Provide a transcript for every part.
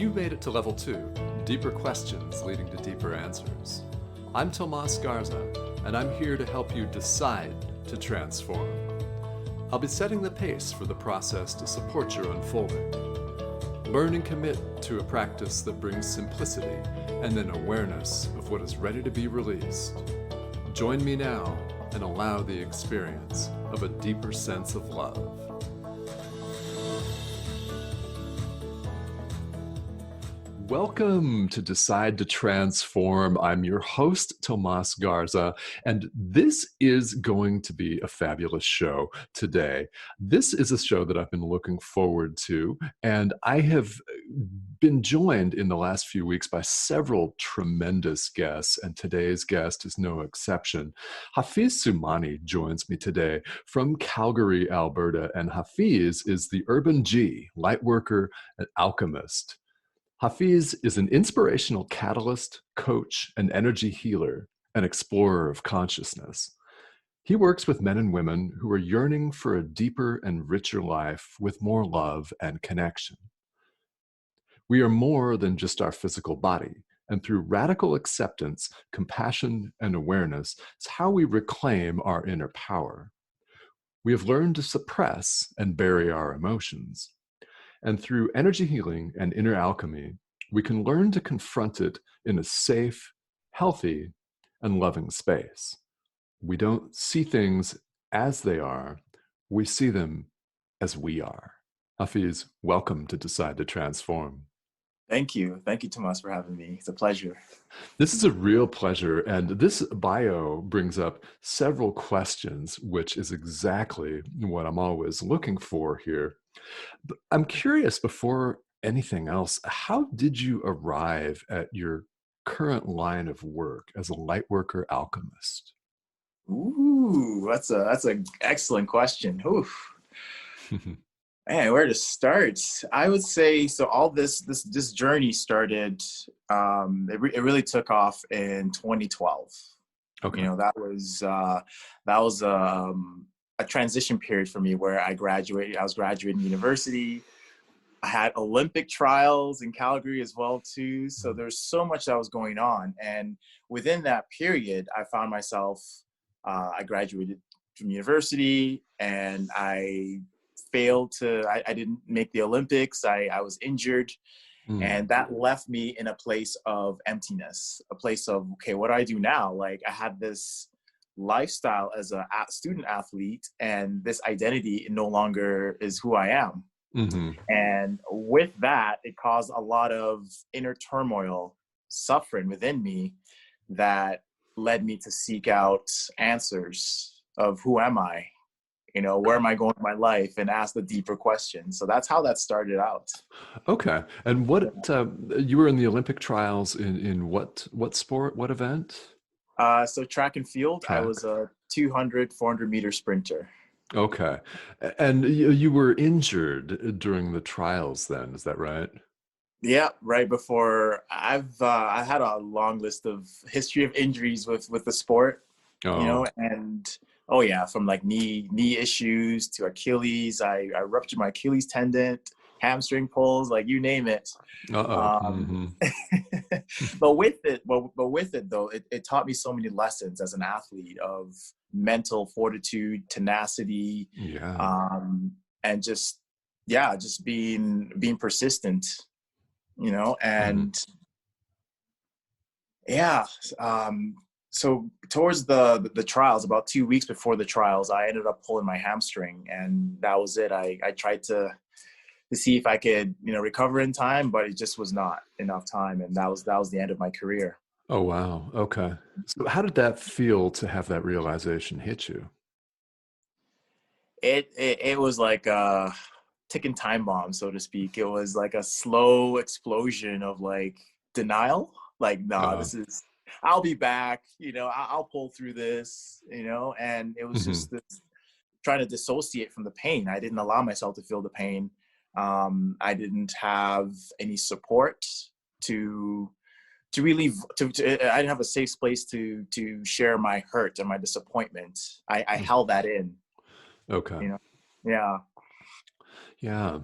You made it to level 2, deeper questions leading to deeper answers. I'm Tomas Garza, and I'm here to help you decide to transform. I'll be setting the pace for the process to support your unfolding. Learn and commit to a practice that brings simplicity and then awareness of what is ready to be released. Join me now and allow the experience of a deeper sense of love. Welcome to Decide to Transform. I'm your host, Tomas Garza, and this is going to be a fabulous show today. This is a show that I've been looking forward to, and I have been joined in the last few weeks by several tremendous guests, and today's guest is no exception. Hafeez Sumani joins me today from Calgary, Alberta, and Hafeez is the Urban G, Lightworker, and Alchemist. Hafeez is an inspirational catalyst, coach, and energy healer, an explorer of consciousness. He works with men and women who are yearning for a deeper and richer life with more love and connection. We are more than just our physical body, and through radical acceptance, compassion, and awareness is how we reclaim our inner power. We have learned to suppress and bury our emotions. And through energy healing and inner alchemy, we can learn to confront it in a safe, healthy, and loving space. We don't see things as they are, we see them as we are. Hafeez, welcome to Decide to Transform. Thank you. Thank you, Tomas, for having me. It's a pleasure. This is a real pleasure. And this bio brings up several questions, which is exactly what I'm always looking for here. But I'm curious, before anything else, how did you arrive at your current line of work as a lightworker alchemist? Ooh, that's an excellent question. Oof. Man, where to start? I would say so. All this journey started. It really took off in 2012. Okay. You know, that was a transition period for me where I graduated. I was graduating university. I had Olympic trials in Calgary as well too. So there's so much that was going on, and within that period, I found myself. I graduated from university, and I failed I didn't make the Olympics. I was injured. And that left me in a place of emptiness, a place of, okay, what do I do now? Like, I had this lifestyle as a student athlete, and this identity no longer is who I am. Mm-hmm. And with that, it caused a lot of inner turmoil, suffering within me that led me to seek out answers of who am I? You know, where am I going in my life, and ask the deeper questions. So that's how that started out. Okay. And what you were in the Olympic trials in what sport, what event? So track and field, Track. I was a 200, 400 meter sprinter. Okay. And you were injured during the trials then, is that right? Yeah, right before I had a long list of history of injuries with the sport, you know, and oh yeah, from like knee issues to Achilles. I ruptured my Achilles tendon, hamstring pulls, like you name it. Mm-hmm. But with it though, it taught me so many lessons as an athlete of mental fortitude, tenacity, and just being persistent, you know, and so towards the trials, about 2 weeks before the trials, I ended up pulling my hamstring, and that was it. I tried to see if I could, you know, recover in time, but it just was not enough time, and that was the end of my career. Oh wow. Okay. So how did that feel to have that realization hit you? It was like a ticking time bomb, so to speak. It was like a slow explosion of like denial. Like, nah, I'll be back, you know, I'll pull through this, you know, and it was just this trying to dissociate from the pain. I didn't allow myself to feel the pain. I didn't have any support to relieve, I didn't have a safe space to share my hurt and my disappointment. I held that in. Okay. You know? Yeah. Yeah.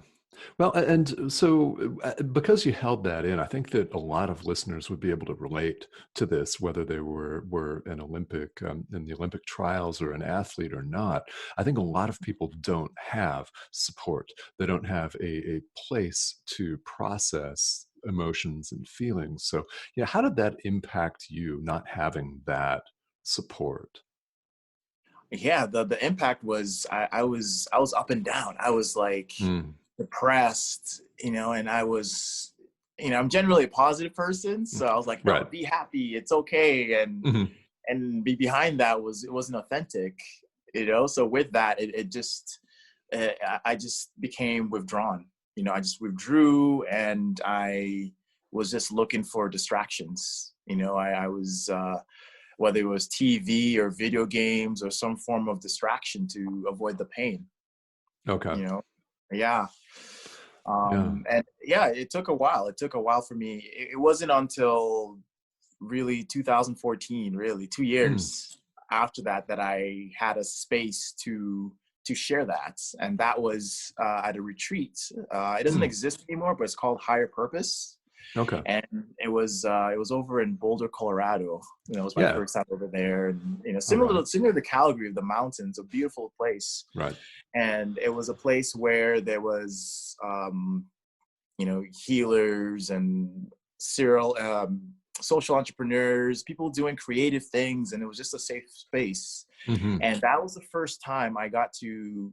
Well, and so because you held that in, I think that a lot of listeners would be able to relate to this, whether they were an Olympic in the Olympic trials or an athlete or not. I think a lot of people don't have support. They don't have a place to process emotions and feelings. So, yeah, how did that impact you not having that support? Yeah, the impact was I was up and down. I was like Mm, depressed, and I was, I'm generally a positive person, so I was like, no, right. be happy, it's okay, Hmm. and be behind that was it wasn't authentic, So with that, it just I just became withdrawn. I just withdrew, and I was just looking for distractions. I was whether it was TV or video games or some form of distraction to avoid the pain. Okay. You know, yeah. Yeah. And yeah, it took a while. It took a while for me. It wasn't until really 2014, really 2 years after that, that I had a space to share that, and that was at a retreat. It doesn't Mm, exist anymore, but it's called Higher Purpose, okay. and it was over in Boulder, Colorado. It was my Yeah. first time over there, and All right. similar to Calgary, the mountains, a beautiful place, Right. and it was a place where there was healers and serial social entrepreneurs, people doing creative things, and it was just a safe space. Hmm. And that was the first time I got to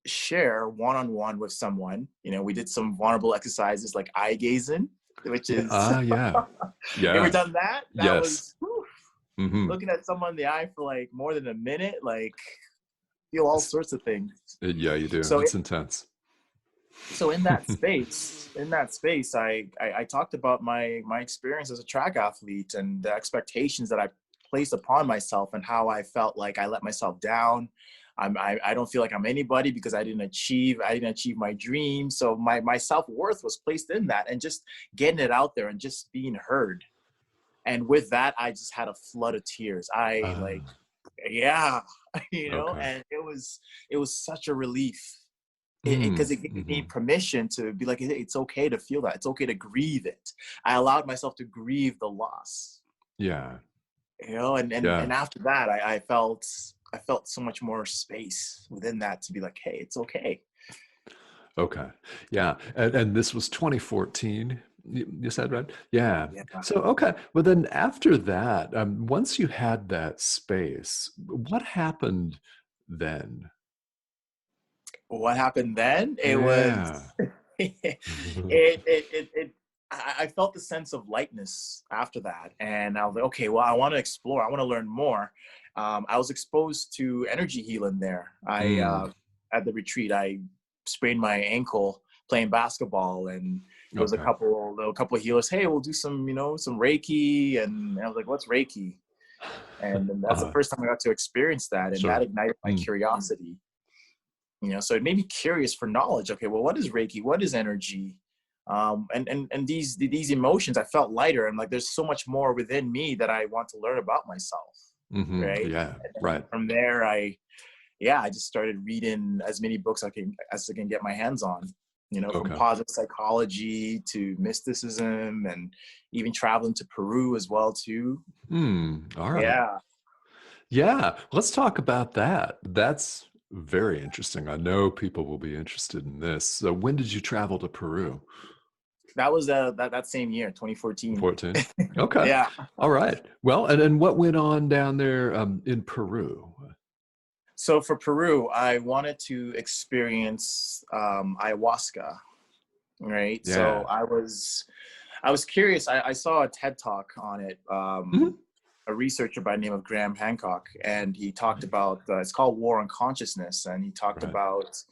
share one-on-one with someone. We did some vulnerable exercises like eye gazing, which Yeah. is Ah, yeah. you ever Yeah. done that? That Yes. was whew, Hmm. looking at someone in the eye for like more than a minute, like feel all sorts of things. Yeah, you do. So It's intense. so in that space, I talked about my experience as a track athlete and the expectations that I placed upon myself, and how I felt like I let myself down. I don't feel like I'm anybody because I didn't achieve my dream. So my self-worth was placed in that, and just getting it out there and just being heard. And with that, I just had a flood of tears. I like, Ah, yeah, okay. and it was such a relief, Mm, because it gave me hmm. permission to be like, hey, it's okay to feel that. It's okay to grieve it. I allowed myself to grieve the loss, Yeah. and Yeah. after that, I felt so much more space within that to be like, hey, it's okay. Okay. Yeah. And this was 2014, you said, right? Yeah. Yeah. So, okay. Well, then after that, once you had that space, what happened then? What happened then? It was, Yeah. I felt the sense of lightness after that. And I was like, okay, well, I want to explore. I want to learn more. I was exposed to energy healing there. Mm, At the retreat, I sprained my ankle playing basketball, and there was a okay. couple of healers. Hey, we'll do some Reiki. And I was like, what's Reiki? And then that's the Uh-huh. first time I got to experience that. And that Sure. ignited my Mm, curiosity. So it made me curious for knowledge. Okay, well, what is Reiki? What is energy? And these emotions, I felt lighter. And like, there's so much more within me that I want to learn about myself, hmm. right? Yeah. And then Right. from there, I just started reading as many books as I can get my hands on. From Okay. positive psychology to mysticism, and even traveling to Peru as well too. All right. Yeah. Yeah, let's talk about that. That's very interesting. I know people will be interested in this. So when did you travel to Peru? That was that same year, 2014. 14. Okay. Yeah. All right. Well, and what went on down there in Peru? So for Peru, I wanted to experience ayahuasca, right? So Yeah. I was curious. I saw a TED talk on it. Mhm. A researcher by the name of Graham Hancock, and he talked about it's called War on Consciousness, and he talked Right. about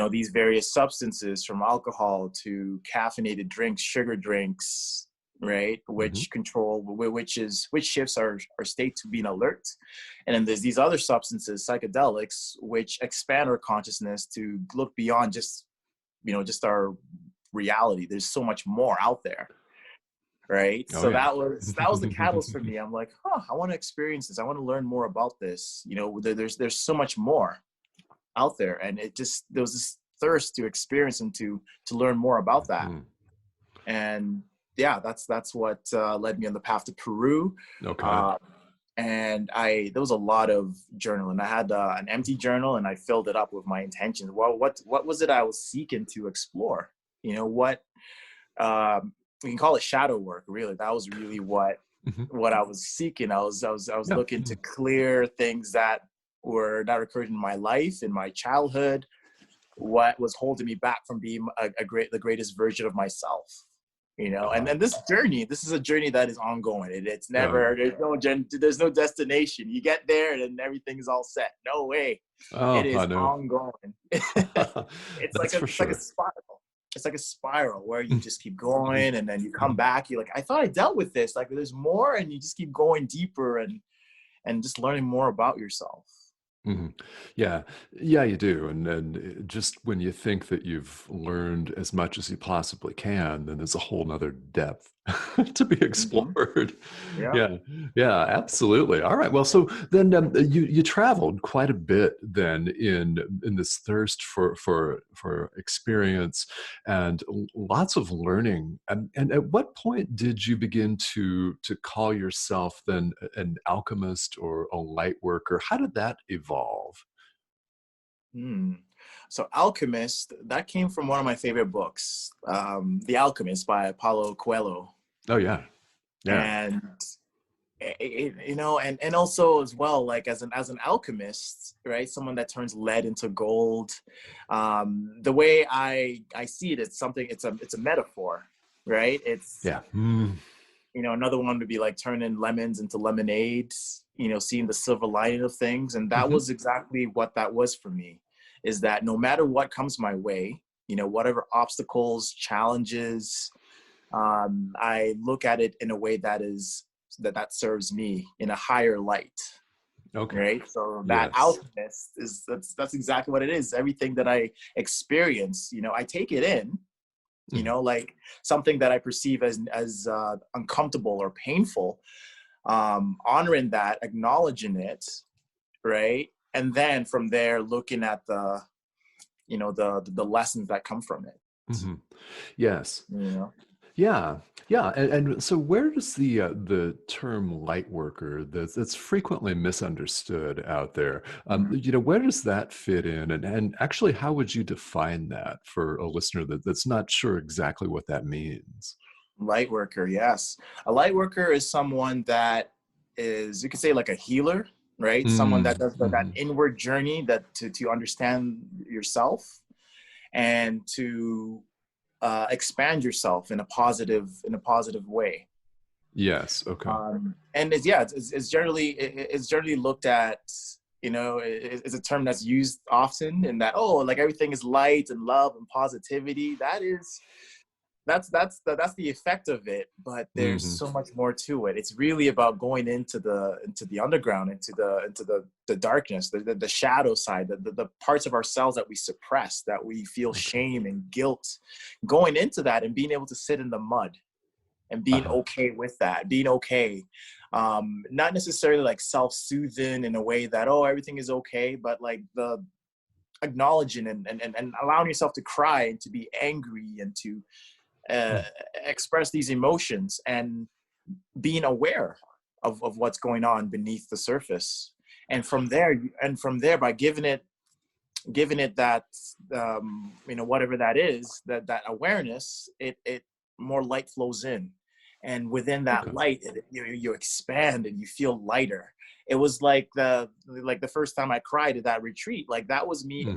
these various substances, from alcohol to caffeinated drinks, sugar drinks, right, Hmm. which shifts our state to being alert. And then there's these other substances, psychedelics, which expand our consciousness to look beyond just our reality. There's so much more out there, right? Oh, So yeah. that was the catalyst for me. I'm like, I want to experience this. I want to learn more about this. There's so much more out there. And it just, there was this thirst to experience and to learn more about that. And yeah, that's what led me on the path to Peru. Okay. And there was a lot of journaling. I had an empty journal, and I filled it up with my intentions. Well, what was it I was seeking to explore? You know, what we can call it shadow work. Really, that was really what I was seeking. I was looking to clear things that occurred in my life, in my childhood, what was holding me back from being the greatest version of myself. You know, and then this is a journey that is ongoing. It's never, there's no destination. You get there and then everything's all set. No way. It is ongoing. It's like a spiral. It's like a spiral where you just keep going, and then you come back. You're like, I thought I dealt with this. Like, there's more, and you just keep going deeper and just learning more about yourself. Yeah, you do. And just when you think that you've learned as much as you possibly can, then there's a whole nother depth to be explored. Yeah. Yeah, absolutely. All right. Well, so then you traveled quite a bit then in this thirst for experience and lots of learning. And at what point did you begin to call yourself then an alchemist or a light worker? How did that evolve? So Alchemist, that came from one of my favorite books, The Alchemist by Paulo Coelho. Oh yeah. And you know, and also as well, like as an alchemist, right? Someone that turns lead into gold. The way I see it, it's a metaphor, right? It's you know, another one would be like turning lemons into lemonades, you know, seeing the silver lining of things. And that was exactly what that was for me, is that no matter what comes my way, you know, whatever obstacles, challenges, I look at it in a way that that serves me in a higher light. Okay. Right. So that alchemist that's exactly what it is. Everything that I experience, you know, I take it in. You know, like something that I perceive as uncomfortable or painful, honoring that, acknowledging it, right, and then from there looking at the lessons that come from it. Yes. You know. Yeah, and so where does the term light worker that's frequently misunderstood out there, you know, where does that fit in, and actually, how would you define that for a listener that's not sure exactly what that means? Light worker, yes. A light worker is someone that is, you could say, like a healer, right? Someone that does that inward journey, that to understand yourself and to expand yourself in a positive way. Yes. Okay. And it's generally looked at, you know, it's a term that's used often in that, oh, like everything is light and love and positivity. That's the effect of it, but there's so much more to it. It's really about going into the underground, into the darkness, the shadow side, the parts of ourselves that we suppress, that we feel shame and guilt, going into that and being able to sit in the mud and being okay with that, being okay. Not necessarily like self-soothing in a way that, oh, everything is okay, but like the acknowledging and allowing yourself to cry and to be angry and to express these emotions and being aware of what's going on beneath the surface. And from there, by giving it that, you know, whatever that is, that awareness, it more light flows in. And within that light, you expand and you feel lighter. It was like the first time I cried at that retreat, like that was me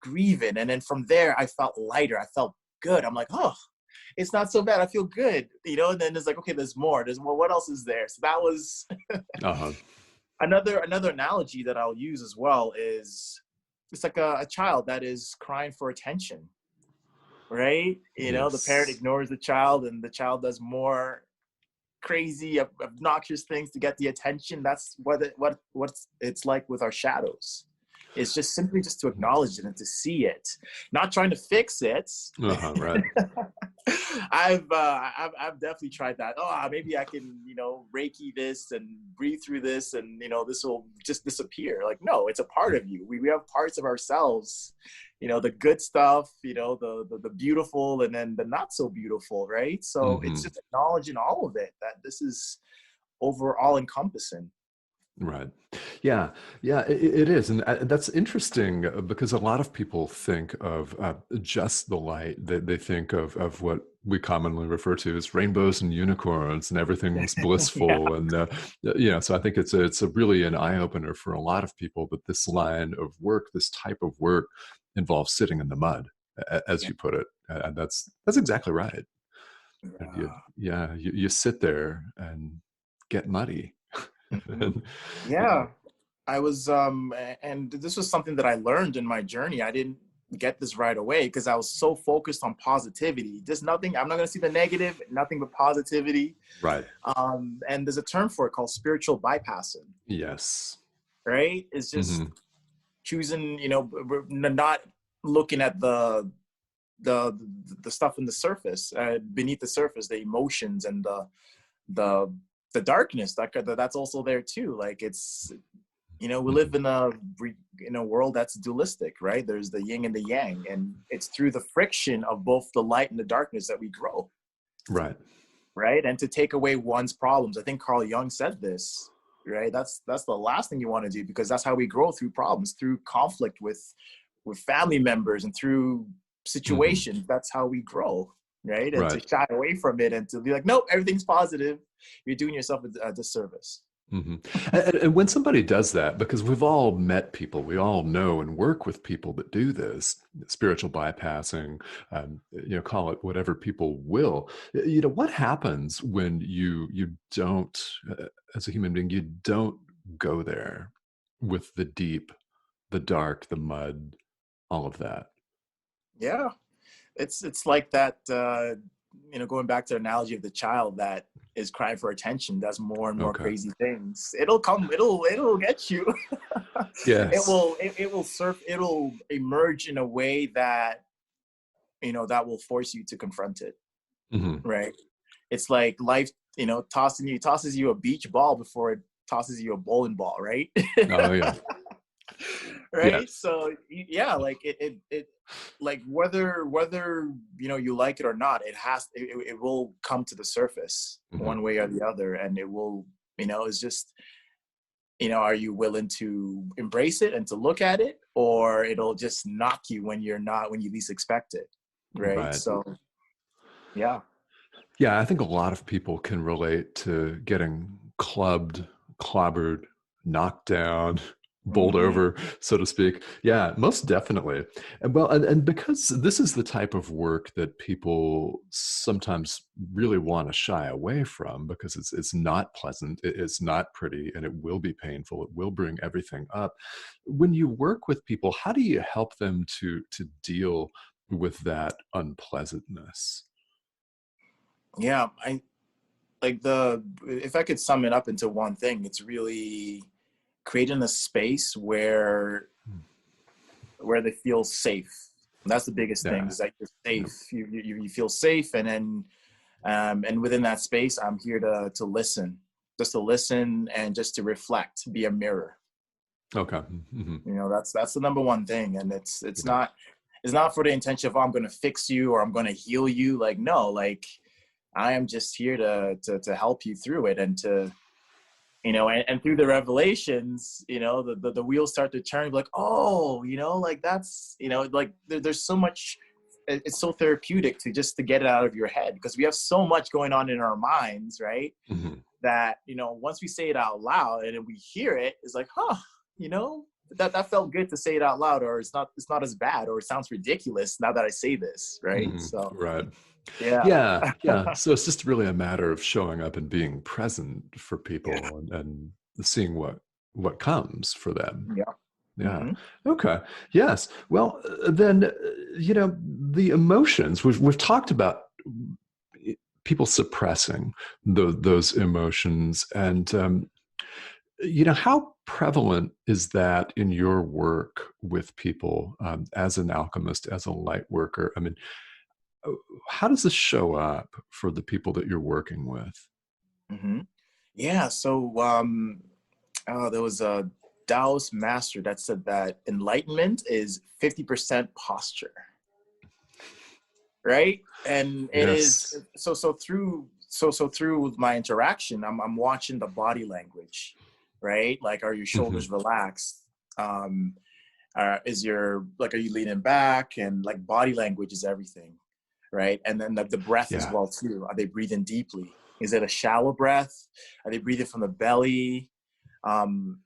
grieving. And then from there, I felt lighter. I felt good. I'm like, oh, it's not so bad. I feel good, you know. And then it's like, okay, there's more. What else is there? So that was another analogy that I'll use as well is it's like a child that is crying for attention, right? You know, the parent ignores the child, and the child does more crazy, obnoxious things to get the attention. That's what it's like with our shadows. It's just simply to acknowledge it and to see it, not trying to fix it. Right. I've definitely tried that. Oh, maybe I can, Reiki this and breathe through this, and this will just disappear. Like, no, it's a part of you. We have parts of ourselves, the good stuff, the beautiful, and then the not so beautiful, right? So it's Mm-hmm. just acknowledging all of it, that this is overall encompassing. Right. Yeah. Yeah, it is. And that's interesting because a lot of people think of just the light. They think of what we commonly refer to as rainbows and unicorns and everything's Yeah. blissful. And, so I think it's a really an eye opener for a lot of people that this line of work, this type of work involves sitting in the mud, as Yeah. you put it. And that's exactly right. And you sit there and get muddy. Mhm. And, Yeah. I was and this was something that I learned in my journey. I didn't get this right away because I was so focused on positivity. Just nothing, I'm not going to see the negative, nothing but positivity. right. And there's a term for it called spiritual bypassing, Yes. right? It's just Hmm. choosing, not looking at the the stuff in the surface, beneath the surface, the emotions and the the darkness that's also there too. Like it's, we live Hmm. in a world that's dualistic, right? There's the yin and the yang, and it's through the friction of both the light and the darkness that we grow, Right. right? And to take away one's problems, I think Carl Jung said this, right? That's the last thing you want to do, because that's how we grow, through problems, through conflict with family members, and through Hmm. situations. That's how we grow, right? And to Right. shy away from it and to be like, nope, everything's positive, you're doing yourself a disservice. Hmm. And when somebody does that, because we've all met people, we all know and work with people that do this spiritual bypassing, call it whatever people will. What happens when you don't, as a human being, you don't go there with the deep, the dark, the mud, all of that. Yeah, it's like that, going back to the analogy of the child that is crying for attention, does more and more Okay. crazy things. It'll get you. Yes. It'll emerge in a way that, that will force you to confront it, Hmm. right? It's like life, tosses you a beach ball before it tosses you a bowling ball, right? Oh yeah. Right. Yes. So yeah, like it like whether you like it or not, it will come to the surface Hmm. one way or the other, and it will, it's just, are you willing to embrace it and to look at it, or it'll just knock you when you least expect it, right? Right. So yeah. Yeah, I think a lot of people can relate to getting clubbed, clobbered, knocked down, bowled Hmm. over, so to speak. Yeah, most definitely. And because this is the type of work that people sometimes really want to shy away from because it's not pleasant, it's not pretty, and it will be painful. It will bring everything up. When you work with people, how do you help them to deal with that unpleasantness? Yeah, I like the if I could sum it up into one thing, it's really creating a space where they feel safe. That's the biggest thing, Yeah. is that you're Yep. safe. You feel safe, and then and within that space, I'm here to listen, just to listen and just to reflect, be a mirror. Okay. Hmm. That's the number one thing, and it's Yeah. not for the intention of, oh, I'm going to fix you or I'm going to heal you. Like, no, like I am just here to help you through it, and to, and through the revelations, the wheels start to turn, like, oh, like that's, like there's so much. It's so therapeutic to get it out of your head, because we have so much going on in our minds, right? Hmm. That, once we say it out loud and then we hear it, it's like, huh, that felt good to say it out loud, or it's not as bad, or it sounds ridiculous now that I say this, right? Hmm. So Right. yeah. Yeah. Yeah. So it's just really a matter of showing up and being present for Yeah. people and seeing what comes for them. Yeah. Yeah. Hmm. Okay. Yes. Well, then, the emotions we've talked about people suppressing those emotions, and how prevalent is that in your work with people as an alchemist, as a light worker? I mean, how does this show up for the people that you're working with? Hmm. Yeah. So there was a Taoist master that said that enlightenment is 50% posture, right? And it is Yes. through my interaction, I'm watching the body language, right? Like, are your Hmm. shoulders relaxed? Um, are you leaning back? And like body language is everything, right? And then the breath as Yeah. well too. Are they breathing deeply? Is it a shallow breath? Are they breathing from the belly? Um,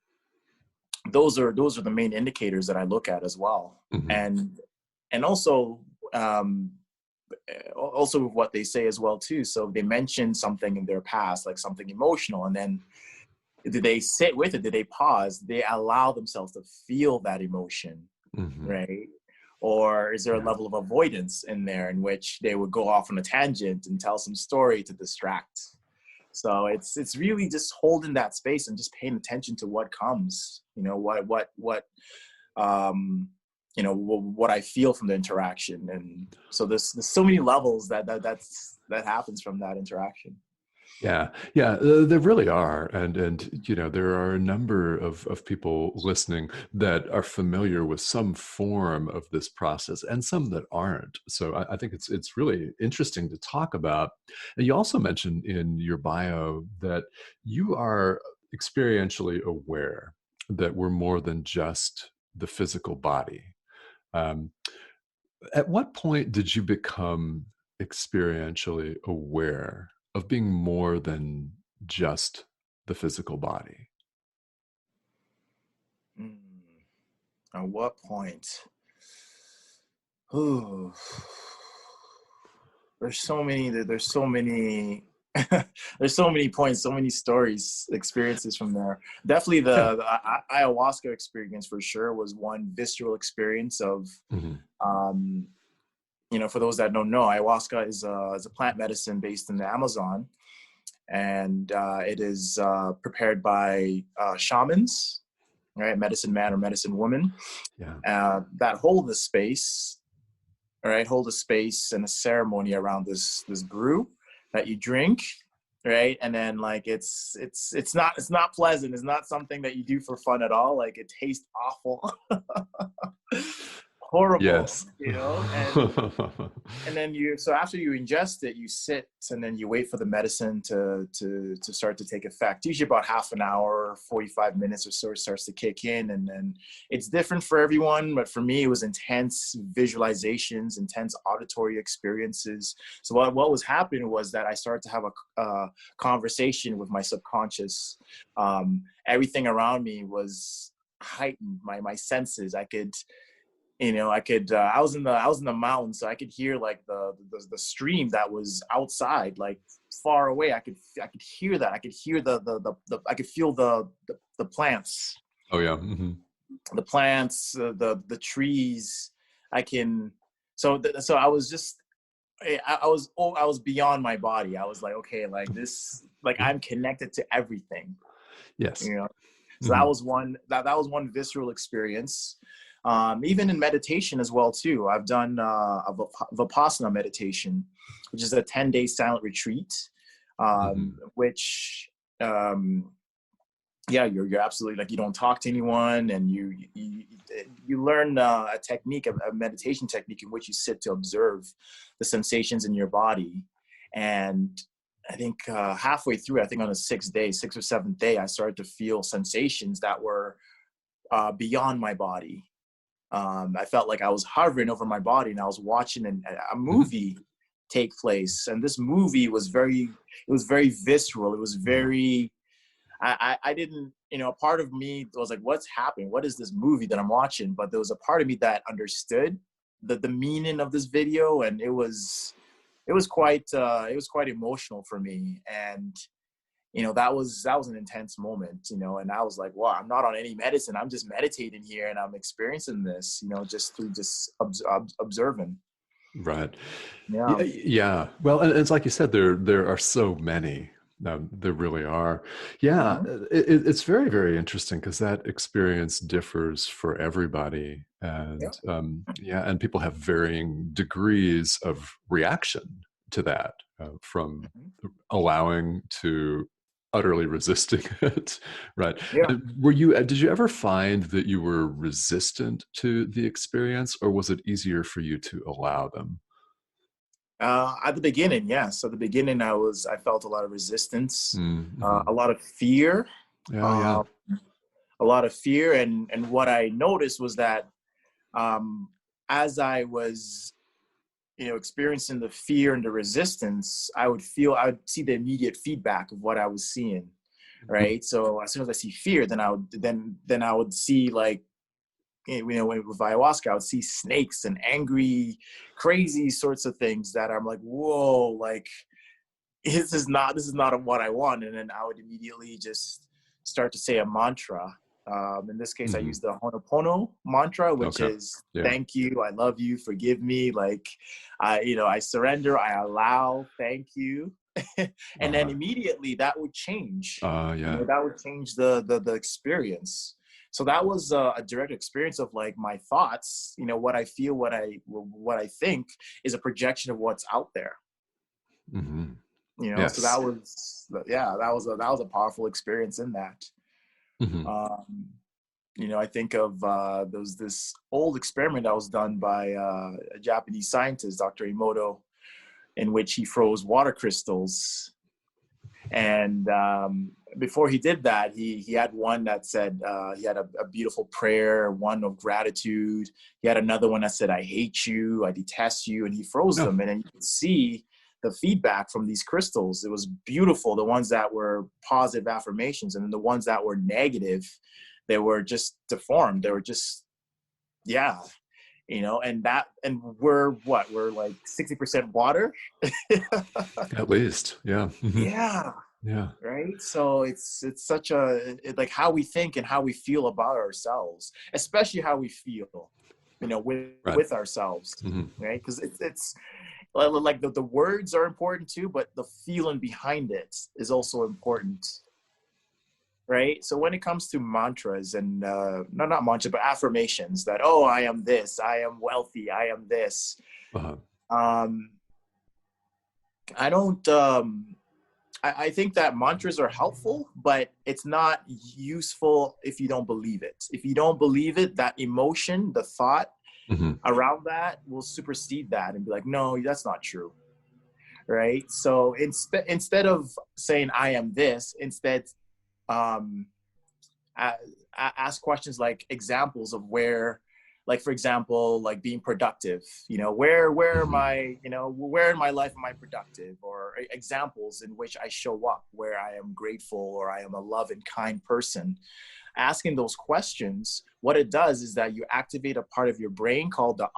those are the main indicators that I look at as well. Hmm. And also um, also what they say as well too. So they mention something in their past, like something emotional, and then did they sit with it? Did they pause? Did they allow themselves to feel that emotion, Hmm. right? Or is there a Yeah. level of avoidance in there in which they would go off on a tangent and tell some story to distract? So it's really just holding that space and just paying attention to what comes. Um, what I feel from the interaction, and so there's so many levels that happens from that interaction. Yeah, yeah, there really are, and there are a number of people listening that are familiar with some form of this process, and some that aren't. So I think it's really interesting to talk about. And you also mentioned in your bio that you are experientially aware that we're more than just the physical body. Um, at what point did you become experientially aware of being more than just the physical body? Mm. At what point? Ooh. There's so many there's so many points, so many stories, experiences from there. Definitely Yeah. the ayahuasca experience for sure was one visceral experience of Mhm. um for those that don't know, ayahuasca is a plant medicine based in the Amazon, and it is prepared by shamans, right? Medicine man or medicine woman Yeah. that hold the space, right? Hold a space and a ceremony around this brew that you drink, right? And then like it's not pleasant. It's not something that you do for fun at all. Like it tastes awful, horrible, Yes. and then so after you ingest it, you sit and then you wait for the medicine to start to take effect. Usually about half an hour, 45 minutes or so, it starts to kick in, and then it's different for everyone. But for me, it was intense visualizations, intense auditory experiences. So what was happening was that I started to have a conversation with my subconscious. Everything around me was heightened. My senses. I was in the mountains, so I could hear like the stream that was outside, like far away. I could hear that. I could hear the I could feel the plants, Oh, yeah. Mhm. the trees. I can. So I was just. I was beyond my body. I was like, okay, like this, like Yeah. I'm connected to everything, Yes. you know. So that Mhm. was that was one visceral experience. Even in meditation as well too. I've done Vipassana meditation, which is a 10-day silent retreat, Mhm. which yeah, you're absolutely, like, you don't talk to anyone, and you learn a technique, a meditation technique in which you sit to observe the sensations in your body. And I think halfway through, I think on the sixth or seventh day, I started to feel sensations that were beyond my body. I felt like I was hovering over my body, and I was watching a Mhm. movie take place. And this movie was very visceral. It was Yeah. very, I didn't, a part of me was like, what's happening? What is this movie that I'm watching? But there was a part of me that understood the meaning of this video. And it was quite emotional for me. And, that was an intense moment, and I was like, wow, I'm not on any medicine. I'm just meditating here and I'm experiencing this, just through just observing. Right. Yeah. Yeah. Well, and it's like you said, there are so many. No, there really are. Yeah, Mhm. it's very, very interesting because that experience differs for everybody, Yeah. and yeah, and people have varying degrees of reaction to that, from Mhm. allowing to utterly resisting it. Right? Yeah. Were you? Did you ever find that you were resistant to the experience, or was it easier for you to allow them? At the beginning, yes. At the beginning, I felt a lot of resistance, Mm-hmm. a lot of fear, Yeah, yeah. uh, a lot of fear, and what I noticed was that um, as I was, experiencing the fear and the resistance, I would see the immediate feedback of what I was seeing, right? So as soon as I see fear, then I would see, like, with ayahuasca, I would see snakes and angry, crazy sorts of things that I'm like, whoa, like this is not what I want. And then I would immediately just start to say a mantra. In this case, I Mm-hmm. use the Honopono mantra, which Okay. is Yeah. thank you, I love you, forgive me, like I surrender, I allow, thank you. And then Uh-huh. immediately that would change. Yeah. That would change the experience. So that was a direct experience of, like, my thoughts. What I feel, what I think is a projection of what's out there. Hmm. So Yes. that was a powerful experience in that. Hmm. um I think of there was this old experiment that was done by a Japanese scientist, Dr. Emoto, in which he froze water crystals. And before he did that, he had one that said, he had a beautiful prayer, one of gratitude. He had another one that said, I hate you, I detest you. And he froze No. them. And then you could see the feedback from these crystals. It was beautiful. The ones that were positive affirmations, and then the ones that were negative, they were just deformed. They were just, yeah. And we're like 60% water. At least. Yeah. Hmm. Yeah. Yeah. Right. So it's such like how we think and how we feel about ourselves, especially how we feel, with Right. ourselves, Hmm. right? Because it's like the words are important too, but the feeling behind it is also important, right? So when it comes to mantras and not mantras, but affirmations, that, oh, I am this, I am wealthy, I am this. Uh-huh. um I don't I think that mantras are helpful, but it's not useful if you don't believe it. If you don't believe it, that emotion, the thought Hmm. around that will supersede that and be like, no, that's not true. Right. So instead of saying I am this, instead, um, ask questions, like examples of where, like, for example, like being productive, where am Hmm. I, where in my life am I productive, or examples in which I show up where I am grateful or I am a loving, kind person. Asking those questions, what it does is that you activate a part of your brain called the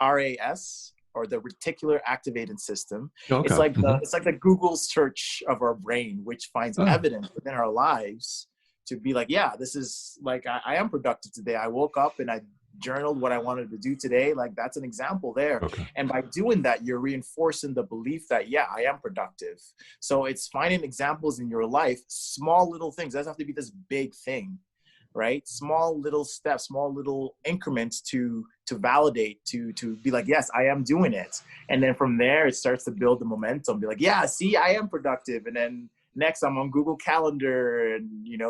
RAS, or the reticular activating system. Okay. It's like the Hmm. it's like the Google search of our brain, which finds Oh, evidence within our lives to be like, yeah, this is like, I am productive today. I woke up and I journaled what I wanted to do today. Like, that's an example there. okay. And by doing that, you're reinforcing the belief that, yeah, I am productive. So it's finding examples in your life, small little things. It doesn't have to be this big thing, right? Small little steps, small little increments to validate, to be like, yes, I am doing it. And then from there, it starts to build the momentum. Be like, yeah, see, I am productive. And then next, I'm on Google Calendar and,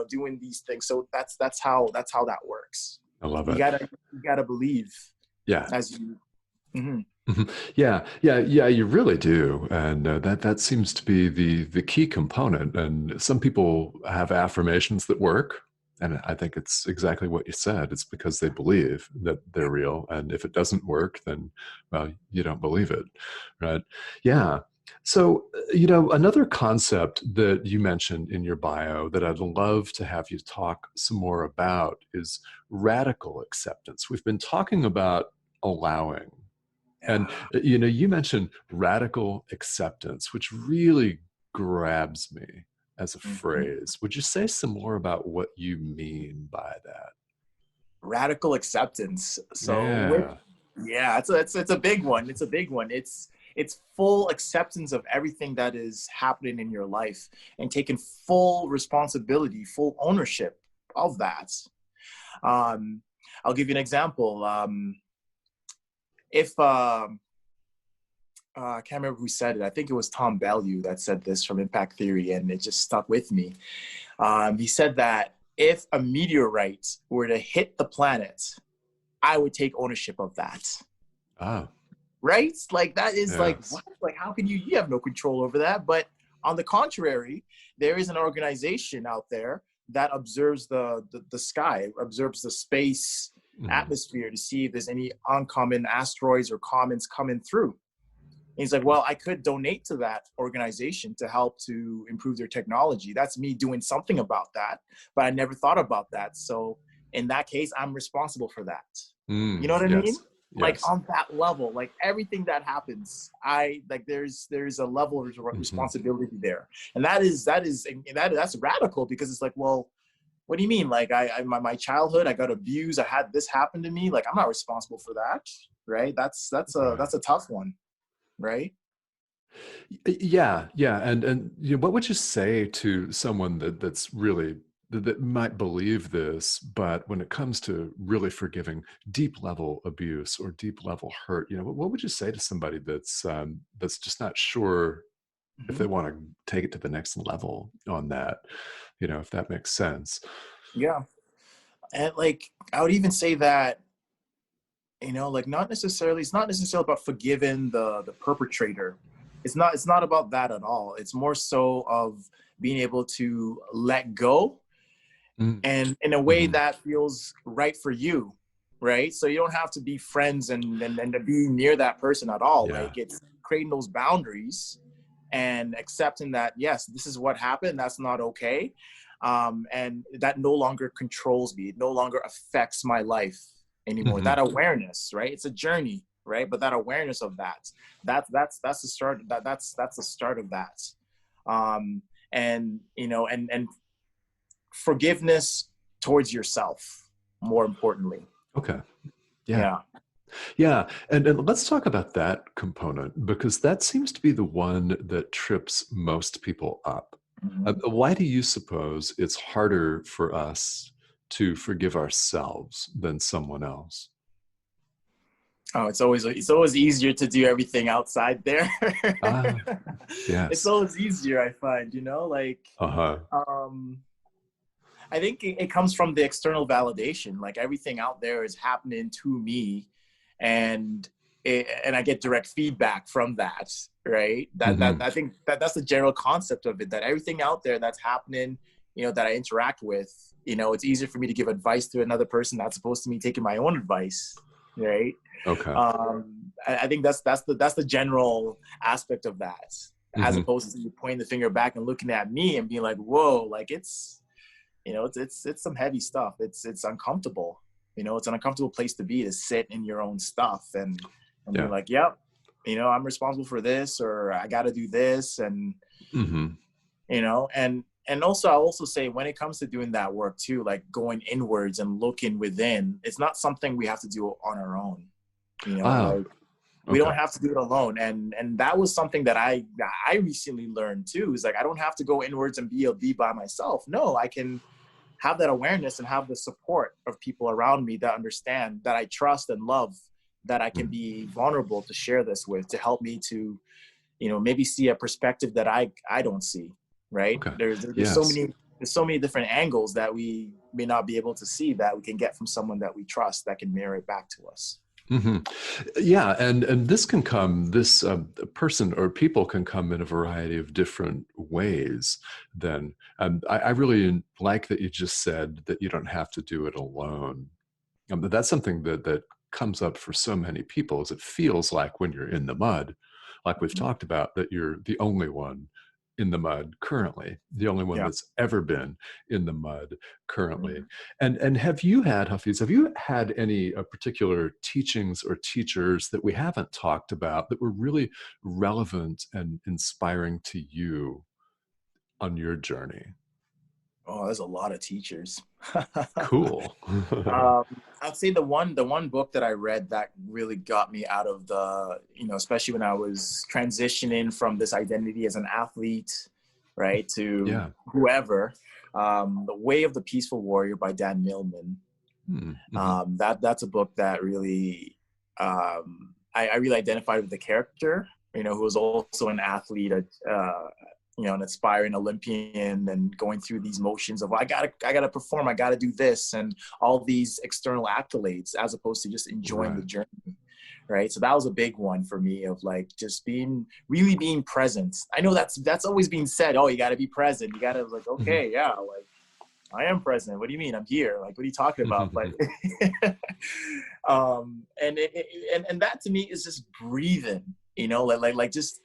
doing these things. So that's how that works. I love You it. gotta believe Yeah. as you. Mhm. Mhm. Yeah, yeah, yeah, you really do, and that seems to be the key component. And some people have affirmations that work, and I think it's exactly what you said. It's because they believe that they're real, and if it doesn't work, then well, you don't believe it, right? Yeah. So, another concept that you mentioned in your bio that I'd love to have you talk some more about is radical acceptance. We've been talking about allowing. And Yeah. you mentioned radical acceptance, which really grabs me as a Mhm. phrase. Would you say some more about what you mean by that? Radical acceptance. So with Yeah. Yeah, it's a big one. It's a big one. it's full acceptance of everything that is happening in your life and taking full responsibility, full ownership of that. I'll give you an example. If I can't remember who said it. I think it was Tom Bellew that said this from Impact Theory, and it just stuck with me. He said that if a meteorite were to hit the planet, I would take ownership of that. Ah. Right? Like that is like, Yes. what? Like, how can you have no control over that? But on the contrary, there is an organization out there that observes the sky, observes the space atmosphere to see if there's any uncommon asteroids or comets coming through. And he's like, well, I could donate to that organization to help to improve their technology. That's me doing something about that, but I never thought about that. So in that case, I'm responsible for that. You know what I mean? Yes. Like Yes. on that level, like everything that happens, there's a level of responsibility there. And that's radical, because it's like, well, what do you mean? Like my childhood, I got abused. I had this happen to me. Like, I'm not responsible for that. Right. That's a tough one. Right. Yeah, yeah, and what would you say to someone that's really that might believe this, but when it comes to really forgiving deep level abuse or deep level hurt, what would you say to somebody that's just not sure if Mm-hmm. they want to take it to the next level on that, if that makes sense? Yeah. And like, I would even say that, like, it's not necessarily about forgiving the perpetrator. It's not about that at all. It's more so of being able to let go, and in a way Mm-hmm. that feels right for you, right? So you don't have to be friends and to be near that person at all. Yeah. Like, it's creating those boundaries and accepting that, yes, this is what happened. That's not okay. And that no longer controls me. It no longer affects my life anymore. Mm-hmm. That awareness, right? It's a journey, right? But that awareness of that's the start. That's the start of that. And and forgiveness towards yourself, more importantly. Okay. Yeah. Yeah. Yeah, and let's talk about that component, because that seems to be the one that trips most people up. Mhm. Why do you suppose it's harder for us to forgive ourselves than someone else? Oh, it's always easier to do everything outside there. Ah, It's yes. always easier, I find, like, Uh-huh. um I think it comes from the external validation. Like, everything out there is happening to me, and and I get direct feedback from that, right? That Hmm. I think that's the general concept of it. That everything out there that's happening, that I interact with, it's easier for me to give advice to another person that's opposed to me taking my own advice, right? Okay. I think that's the general aspect of that, as Hmm. opposed to you pointing the finger back and looking at me and being like, whoa, like, it's some heavy stuff. It's uncomfortable. It's an uncomfortable place to be, to sit in your own stuff and be Yeah. like, yep, I'm responsible for this, or I got to do this. And Hmm. and also, I'll also say, when it comes to doing that work too, like going inwards and looking within, it's not something we have to do on our own. Ah, Like, we okay. don't have to do it alone. And that was something that I recently learned too, is like, I don't have to go inwards and be by myself. No, I can have that awareness and have the support of people around me that understand, that I trust and love, that I can Mm. be vulnerable to share this with, to help me to, maybe see a perspective that I don't see. Right. Okay. There's Yes. so many different angles that we may not be able to see, that we can get from someone that we trust, that can mirror it back to us. Hmm. Yeah, and this person or people can come in a variety of different ways. Then I really like that you just said that you don't have to do it alone. But that's something that comes up for so many people. Is it feels like when you're in the mud, like we've Mhm. talked about, that you're the only one in the mud currently, the only one Yeah. that's ever been in the mud currently. Mhm. And have you had, Hafiz, have you had any particular teachings or teachers that we haven't talked about that were really relevant and inspiring to you on your journey? Oh, there's a lot of teachers. Cool. Um, I'd say the one book that I read that really got me out of the, especially when I was transitioning from this identity as an athlete, right, to Yeah. whoever, The Way of the Peaceful Warrior by Dan Millman. Mm-hmm. That's a book that really, I really identified with the character, who was also an athlete, an aspiring Olympian, and going through these motions of, I gotta perform, I gotta do this, and all these external accolades, as opposed to just enjoying the Right. journey. Right. So that was a big one for me, of like just really being present. I know that's always being said. Oh, you got to be present. You got to, like, Mm-hmm. okay, yeah, like, I am present. What do you mean? I'm here. Like, what are you talking about? But, and that to me is just breathing, like just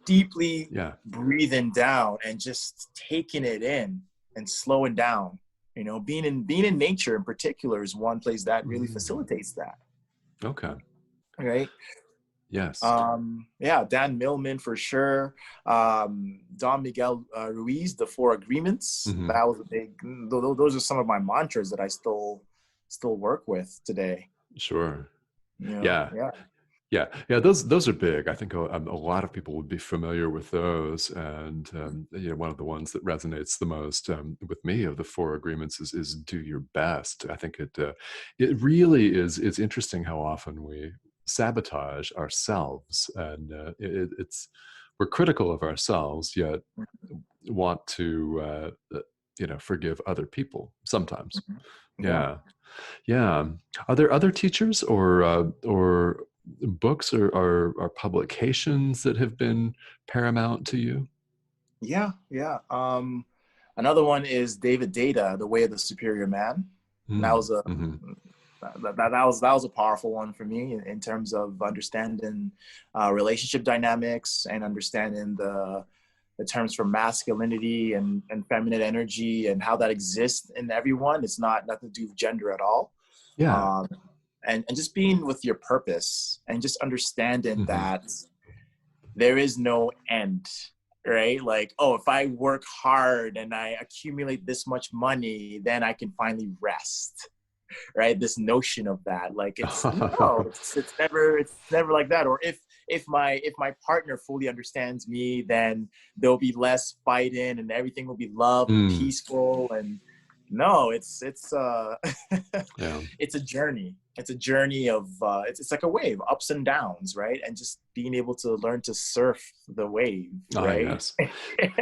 deeply Yeah. breathing down and just taking it in and slowing down. Being in nature in particular is one place that really Mm. facilitates that. Okay. Right. Yes. Yeah, Dan Millman for sure. Don Miguel Ruiz, The Four Agreements. Mm-hmm. That was a big. Those are some of my mantras that I still work with today. Sure. Yeah, Yeah. yeah. Yeah, yeah, those are big. I think a lot of people would be familiar with those, and one of the ones that resonates the most with me of the four agreements is do your best. I think it really is. It's interesting how often we sabotage ourselves, and it's we're critical of ourselves, yet want to forgive other people sometimes. Mhm. Yeah. Yeah. Yeah. Are there other teachers or books or publications that have been paramount to you? Yeah, yeah. Another one is David Data, The Way of the Superior Man. That Mm, was a hmm. that was a powerful one for me in terms of understanding relationship dynamics, and understanding the terms for masculinity and feminine energy, and how that exists in everyone. It's not nothing to do with gender at all. Yeah. Um, and just being with your purpose, and just understanding Hmm. that there is no end, right? Like, oh, if I work hard and I accumulate this much money, then I can finally rest, right? This notion of that, like, it's no, it's never like that. Or if my partner fully understands me, then there'll be less fighting and everything will be love and Mm, peaceful. And no, it's yeah. it's a journey. It's a journey of it's like a wave, ups and downs, right? And just being able to learn to surf the wave, Ah, right? yes.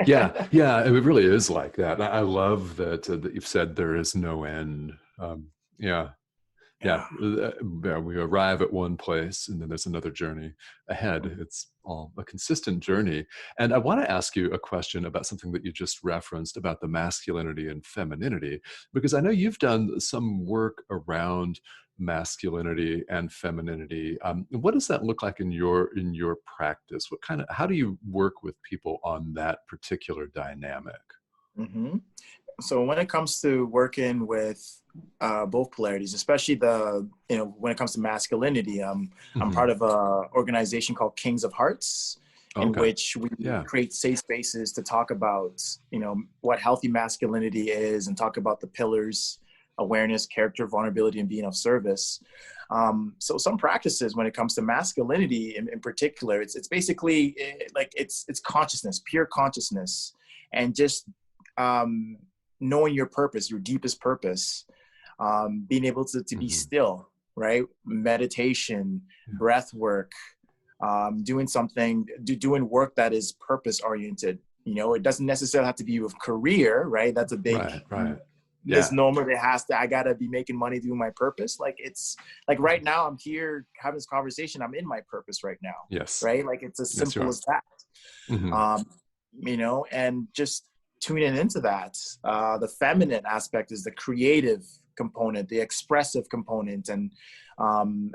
Yeah. Yeah. It really is like that. I love that you've said there is no end. Yeah. Yeah, Yeah. yeah, we arrive at one place and then there's another journey ahead. It's all a consistent journey. And I want to ask you a question about something that you just referenced about the masculinity and femininity, because I know you've done some work around masculinity and femininity. What does that look like in your practice? How do you work with people on that particular dynamic? Hmm. So when it comes to working with both polarities, especially when it comes to masculinity, I'm Hmm. part of a organization called Kings of Hearts, in Okay. which we Yeah. create safe spaces to talk about, what healthy masculinity is, and talk about the pillars: awareness, character, vulnerability, and being of service. So some practices when it comes to masculinity in particular, it's basically like it's consciousness, pure consciousness, and just um, knowing your purpose, your deepest purpose, being able to be Hmm. still, right? Meditation, Yeah. breath work, doing work that is purpose oriented. It doesn't necessarily have to be with career, right? That's a big Right. Right. Yeah. misnomer. I gotta be making money doing my purpose. Like, it's like right now I'm here having this conversation. I'm in my purpose right now, Yes. right? Like, it's as Yes, you simple are. as that. Hmm. Um, and just tuning into that. The feminine aspect is the creative component, the expressive component, and um,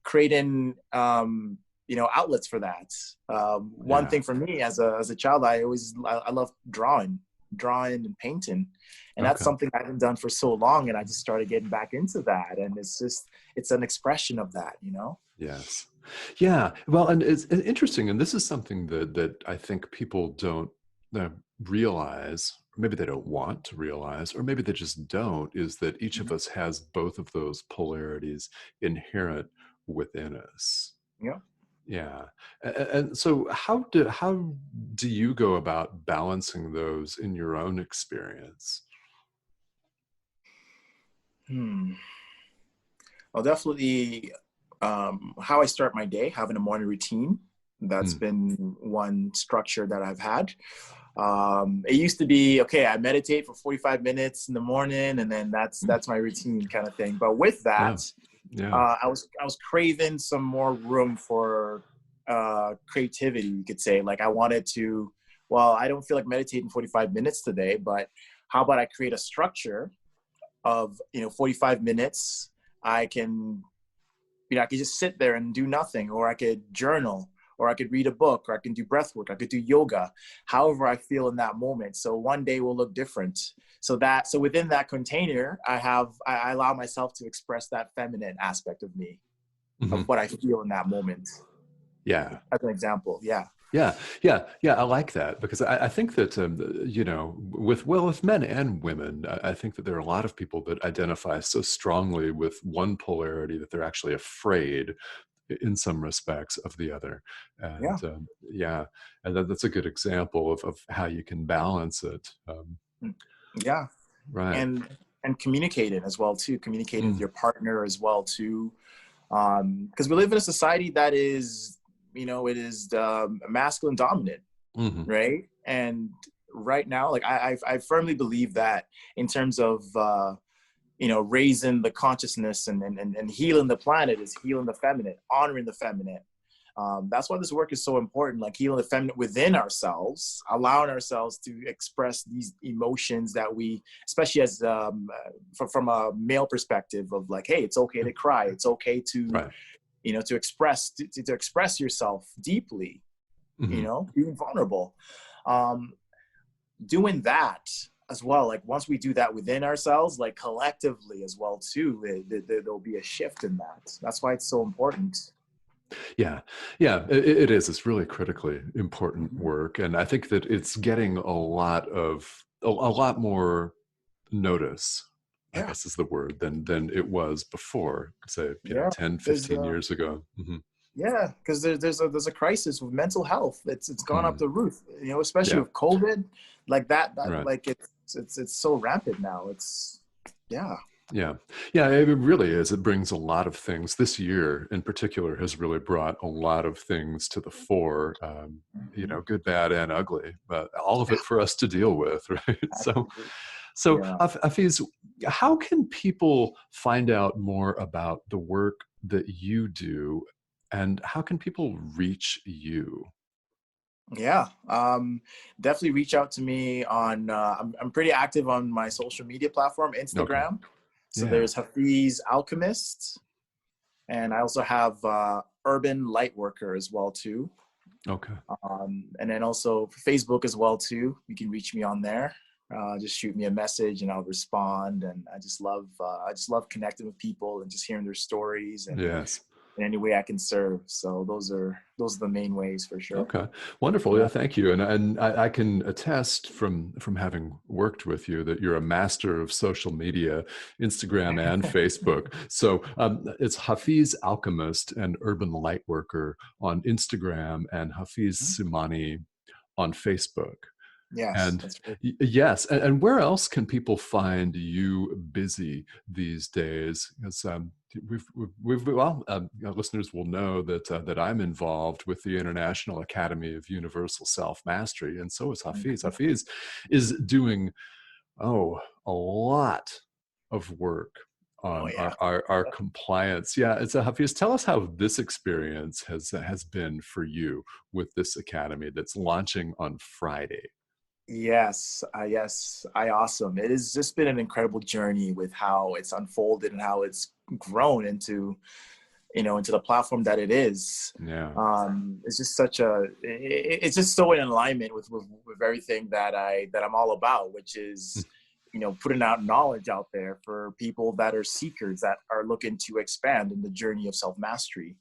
creating outlets for that. One Yeah. thing for me as a child, I love drawing and painting, and that's Okay. something I haven't done for so long, and I just started getting back into that, and it's an expression of that. Yes. Yeah. Well, and it's interesting, and this is something that I think people don't realize, or maybe they don't want to realize, or maybe they just don't, is that each of Mhm. us has both of those polarities inherent within us. Yeah. Yeah. And so how do you go about balancing those in your own experience? Hmm. Well, definitely how I start my day, having a morning routine. That's Mm, been one structure that I've had. It used to be, okay, I meditate for 45 minutes in the morning, and then that's my routine kind of thing. But with yeah. that, Yeah. I was craving some more room for creativity, you could say. Like I wanted to, well, I don't feel like meditating 45 minutes today, but how about I create a structure of 45 minutes. I can I could just sit there and do nothing, or I could journal, or I could read a book, or I can do breath work, I could do yoga, however I feel in that moment. So one day will look different. So within that container, I allow myself to express that feminine aspect of me, of Mhm. what I feel in that moment. Yeah. As an example, yeah. Yeah, yeah, yeah. I like that because I think that with men and women, I think that there are a lot of people that identify so strongly with one polarity that they're actually afraid, in some respects, of the other. Yeah. And yeah, and that's a good example of how you can balance it. Mm. Yeah. Right. And communicating as well too, communicating with Mm, your partner as well too, because we live in a society that is, it is masculine dominant, mhm. right? And right now, like I firmly believe that in terms of raising the consciousness and healing the planet is healing the feminine, honoring the feminine. That's why this work is so important, like healing the feminine within ourselves, allowing ourselves to express these emotions that we, especially as from a male perspective of like, hey, it's okay Yeah. to cry, it's okay to Right. to express yourself deeply, Mhm. being vulnerable. um Doing that as well, like once we do that within ourselves, like collectively as well too, there'll be a shift in that. That's why it's so important. Yeah, yeah, it is. It's really critically important Mhm. work, and I think that it's getting a lot more notice, I Yeah. guess is the word, than it was before, say, Yeah. 10, There's 15 years ago. Mhm. yeah, because there's a crisis with mental health. It's gone up Mm. the roof, especially Yeah, with COVID, like that right. like it's so rampant now. It's yeah. Yeah. Yeah, it really is. It brings a lot of things. This year in particular has really brought a lot of things to the fore, Mhm. good, bad, and ugly, but all of it for us to deal with, right? So, Absolutely. so Yeah. Hafiz, how can people find out more about the work that you do, and how can people reach you? Yeah, definitely reach out to me on. I'm pretty active on my social media platform, Okay. Instagram. So Yeah. there's Hafeez Alchemist, and I also have Urban Lightworker as well too. Okay. And then also Facebook as well too. You can reach me on there. Just shoot me a message and I'll respond. And I just love connecting with people and just hearing their stories and Yes. in any way I can serve. So those are the main ways for sure. Okay, wonderful. Yeah, Yeah. thank you. And I can attest from having worked with you that you're a master of social media, Instagram and Facebook. So it's Hafiz Alchemist and Urban Lightworker on Instagram, and Hafiz Sumani on Facebook. Yes, And that's right. yes, and where else can people find you busy these days? Because listeners will know that I'm involved with the International Academy of Universal Self Mastery, and so is Hafiz. Mhm. Hafiz is doing a lot of work Oh on yeah. our compliance. Yeah, it's a Hafiz. Tell us how this experience has been for you with this academy that's launching on Friday. Yes, yes, awesome. It has just been an incredible journey with how it's unfolded and how it's grown into the platform that it is. Yeah. It's just it's just so in alignment with everything that I'm all about, which is, putting out knowledge out there for people that are seekers that are looking to expand in the journey of self mastery.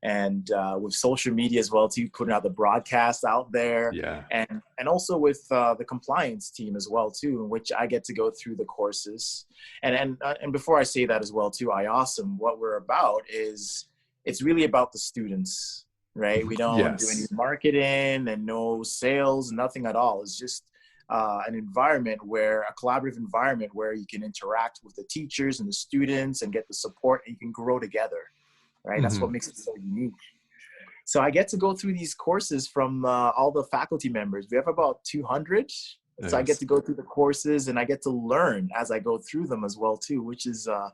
and with social media as well too, putting out the broadcast out there, Yeah. and also with the compliance team as well too, in which I get to go through the courses. And before I say that as well too, IAWESOME, what we're about is, it's really about the students, right? We don't do any marketing and no sales, nothing at all. It's just an environment where, a collaborative environment where you can interact with the teachers and the students and get the support, and you can grow together, right? That's what makes it so unique. So I get to go through these courses from all the faculty members. We have about 200. Nice. So I get to go through the courses, and I get to learn as I go through them as well too, which is a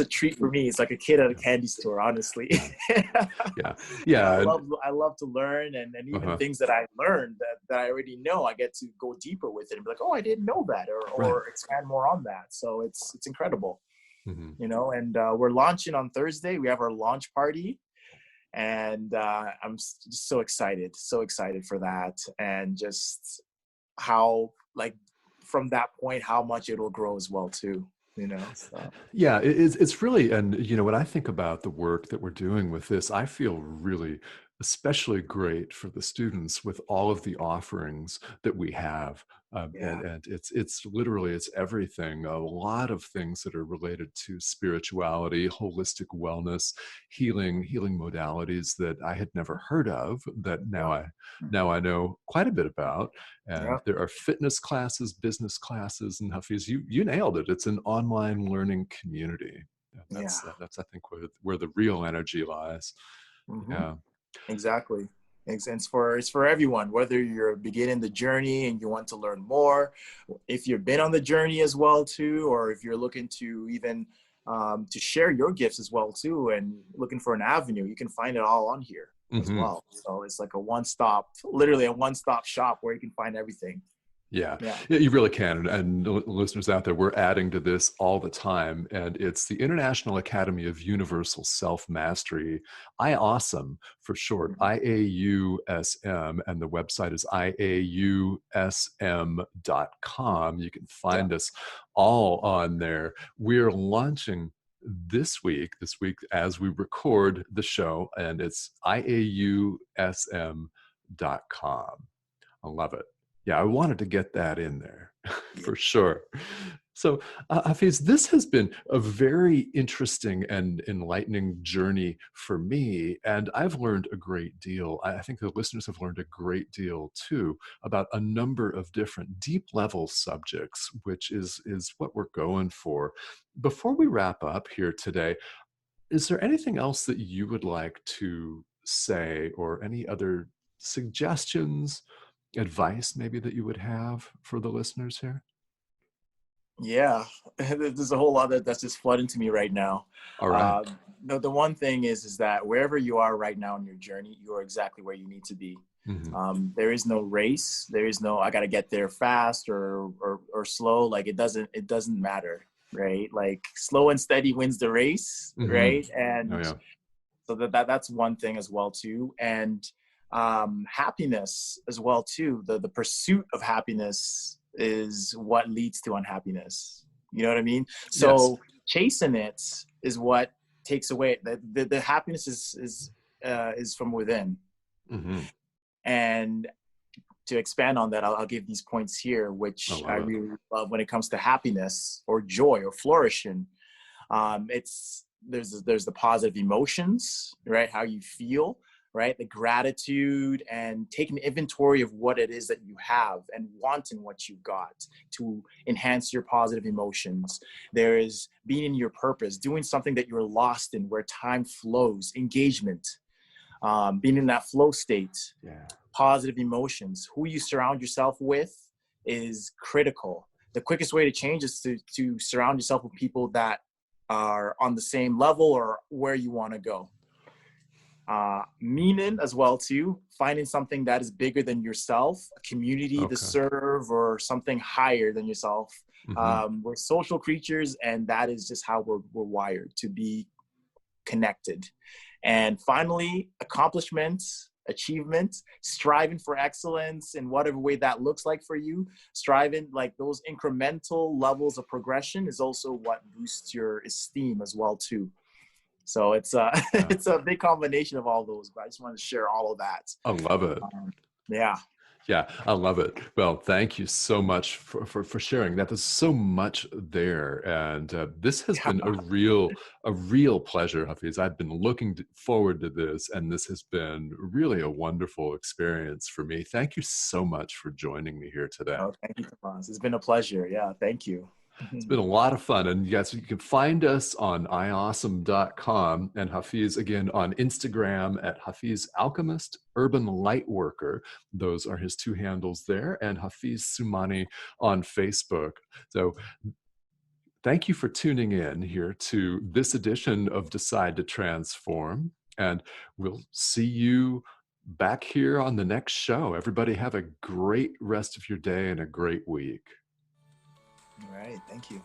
treat for me. It's like a kid at a candy store, honestly. Yeah. I love to learn, and even things that I learned that I already know, I get to go deeper with it and be like, oh, I didn't know that, or expand more on that. So it's incredible, you know. And we're launching on Thursday. We have our launch party, and I'm just so excited for that, and just how, like, from that point, how much it will grow as well too, you know. So yeah, it's really, and you know, when I think about the work that we're doing with this, I feel really especially great for the students with all of the offerings that we have. And it's literally, it's everything, a lot of things that are related to spirituality, holistic wellness, healing modalities that I had never heard of, that now I know quite a bit about. And there are fitness classes, business classes, and Hafeez, you nailed it. It's an online learning community. That's I think where the real energy lies. Yeah. Exactly. It's for everyone, whether you're beginning the journey and you want to learn more, if you've been on the journey as well too, or if you're looking to even to share your gifts as well too, and looking for an avenue, you can find it all on here as well. So it's like literally a one-stop shop where you can find everything. Yeah, you really can. And listeners out there, we're adding to this all the time. And it's the International Academy of Universal Self-Mastery, IAWESOME for short, IAUSM. And the website is IAUSM.com. You can find us all on there. We're launching this week as we record the show, and it's IAUSM.com. I love it. Yeah, I wanted to get that in there for sure. So, Hafeez, this has been a very interesting and enlightening journey for me, and I've learned a great deal. I think the listeners have learned a great deal too about a number of different deep-level subjects, which is what we're going for. Before we wrap up here today, is there anything else that you would like to say, or any other suggestions, advice maybe that you would have for the listeners here? Yeah, there's a whole lot that's just flooding to me right now. All right. The one thing is that wherever you are right now in your journey, you are exactly where you need to be. There is no race. There is no, I got to get there fast or slow. Like it doesn't matter, right? Like slow and steady wins the race, right? And so that's one thing as well too. And happiness as well too. The pursuit of happiness is what leads to unhappiness. You know what I mean? So chasing it is what takes away the happiness is from within. And to expand on that, I'll give these points here, which I really love when it comes to happiness or joy or flourishing. There's the positive emotions, right? How you feel, right? The gratitude and taking inventory of what it is that you have and wanting what you got to enhance your positive emotions. There is being in your purpose, doing something that you're lost in, where time flows, engagement, being in that flow state, positive emotions. Who you surround yourself with is critical. The quickest way to change is to surround yourself with people that are on the same level or where you want to go. Meaning as well too, finding something that is bigger than yourself, a community to serve, or something higher than yourself. We're social creatures, and that is just how we're wired, to be connected. And finally, accomplishments, achievement, striving for excellence in whatever way that looks like for you. Striving, like those incremental levels of progression, is also what boosts your esteem as well too. So it's Yeah. it's a big combination of all those, but I just wanted to share all of that. I love it. Um, yeah. Yeah, I love it. Well, thank you so much for sharing that. There's so much there, and this has been Yeah. a real pleasure, Hafiz. I've been looking forward to this, and this has been really a wonderful experience for me. Thank you so much for joining me here today. Oh, thank you, Tomas. It's been a pleasure. Yeah, thank you. It's been a lot of fun. And yes, you can find us on iawesome.com and Hafiz again on Instagram at Hafiz Alchemist, Urban Lightworker. Those are his two handles there, and Hafiz Sumani on Facebook. So thank you for tuning in here to this edition of Decide to Transform. And we'll see you back here on the next show. Everybody have a great rest of your day and a great week. All right. Thank you.